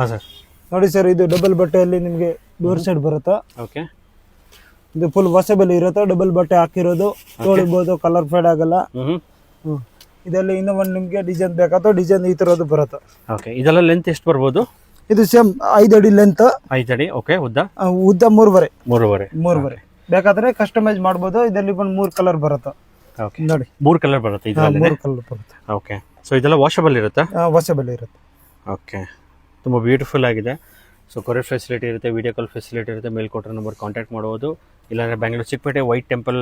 ಹಾಂ ಸರ್. ನೋಡಿ ಸರ್, ಇದು ಡಬಲ್ ಬಟ್ಟೆಯಲ್ಲಿ ನಿಮಗೆ ಡೋರ್ ಸೈಡ್ ಬರುತ್ತಾ. ಓಕೆ. ಇದು ಫುಲ್ ವಾಷಬಲ್ ಇರುತ್ತೆ, ಡಬಲ್ ಬಟ್ಟೆ ಹಾಕಿರೋದು, ತೊಳಿಬೋದು, ಕಲರ್ ಫೇಡ್ ಆಗಲ್ಲ. ಇದರಲ್ಲಿ ಇನ್ನೂ ಒಂದು ನಿಮಗೆ ಡಿಸೈನ್ ಬೇಕಾದ್ರೆ ಡಿಸೈನ್ ಈ ಥರದ್ದು ಬರುತ್ತೆ. ಓಕೆ. ಇದೆಲ್ಲ ಲೆಂತ್ ಎಷ್ಟು ಬರ್ಬೋದು? ಇದು ಸೇಮ್ 5 ಅಡಿ ಲೆಂತ್. 5 ಅಡಿ. ಓಕೆ. ಉದ್ದ 3.5 ಬೇಕಾದ್ರೆ ಕಸ್ಟಮೈಸ್ ಮಾಡ್ಬೋದು. ಇದರಲ್ಲಿ ಒಂದು 3 ಕಲರ್ ಬರುತ್ತೆ. ಓಕೆ. ನೋಡಿ 3 ಕಲರ್ ಬರುತ್ತೆ ಇದರಲ್ಲಿ. 3 ಕಲರ್ ಬರುತ್ತೆ. ಓಕೆ. ಸೊ ಇದೆಲ್ಲ ವಾಷಬಲ್ ಇರುತ್ತಾ? ವಾಷಬಲ್ ಇರುತ್ತೆ. ಓಕೆ. ತುಂಬ ಬ್ಯೂಟಿಫುಲ್ ಆಗಿದೆ. ಸೊ ಕೊರಿಯರ್ ಫೆಸಿಲಿಟಿ ಇರುತ್ತೆ, ವಿಡಿಯೋ ಕಾಲ್ ಫೆಸಿಲಿಟಿ ಇರುತ್ತೆ. ಮೇಲೆ ಕೊಟ್ಟರೆ ನಂಬರ್ ಕಾಂಟ್ಯಾಕ್ಟ್ ಮಾಡ್ಬೋದು. ಇಲ್ಲಾಂದರೆ Bengaluru Chickpet white temple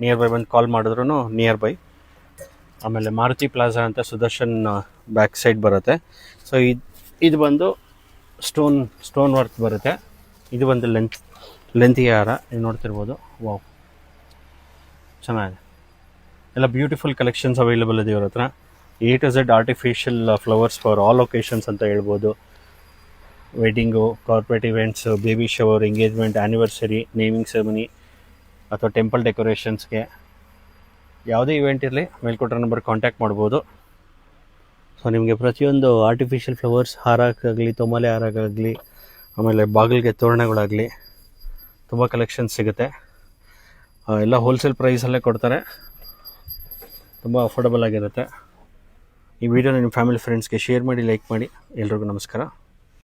nearby ಬಂದು ಕಾಲ್ ಮಾಡಿದ್ರು ನಿಯರ್ ಬೈ. ಆಮೇಲೆ ಮಾರುತಿ ಪ್ಲಾಜಾ ಅಂತ ಸುದರ್ಶನ್ ಬ್ಯಾಕ್ ಸೈಡ್ ಬರುತ್ತೆ. ಸೊ ಇದು ಬಂದು ಸ್ಟೋನ್ ವರ್ಕ್ ಬರುತ್ತೆ. ಇದು ಒಂದು ಲೆಂತಿಗೆ ಹಾರ ನೀವು ನೋಡ್ತಿರ್ಬೋದು. ವಾವ್, ಚೆನ್ನಾಗಿದೆ. ಎಲ್ಲ ಬ್ಯೂಟಿಫುಲ್ ಕಲೆಕ್ಷನ್ಸ್ ಅವೈಲೇಬಲ್ ಇದೆ ಇವ್ರ ಹತ್ರ. A to Z artificial flowers for all occasions ಅಂತ ಹೇಳ್ಬೋದು. Wedding, corporate events, baby shower, engagement, anniversary, naming ceremony ಅಥವಾ ಟೆಂಪಲ್ ಡೆಕೋರೇಷನ್ಸ್ಗೆ ಯಾವುದೇ ಇವೆಂಟ್ ಇರಲಿ ಮೇಲ್ಕೊಟ್ಟ ನಂಬರ್ ಕಾಂಟ್ಯಾಕ್ಟ್ ಮಾಡ್ಬೋದು. ಸೊ ನಿಮಗೆ ಪ್ರತಿಯೊಂದು ಆರ್ಟಿಫಿಷಿಯಲ್ ಫ್ಲವರ್ಸ್ ಹಾರಕ್ಕಾಗಲಿ, ತೊಮಲೆ ಹಾರಕ್ಕಾಗಲಿ, ಆಮೇಲೆ ಬಾಗಿಲಿಗೆ ತೋರಣಗಳಾಗಲಿ ತುಂಬ ಕಲೆಕ್ಷನ್ಸ್ ಸಿಗುತ್ತೆ. ಎಲ್ಲ ಹೋಲ್ಸೇಲ್ ಪ್ರೈಸಲ್ಲೇ ಕೊಡ್ತಾರೆ. ತುಂಬ ಅಫೋರ್ಡಬಲ್ ಆಗಿರುತ್ತೆ. ಈ ವಿಡಿಯೋನ ನಿಮ್ಮ ಫ್ಯಾಮಿಲಿ ಫ್ರೆಂಡ್ಸ್ಗೆ ಶೇರ್ ಮಾಡಿ, ಲೈಕ್ ಮಾಡಿ. ಎಲ್ರಿಗೂ ನಮಸ್ಕಾರ.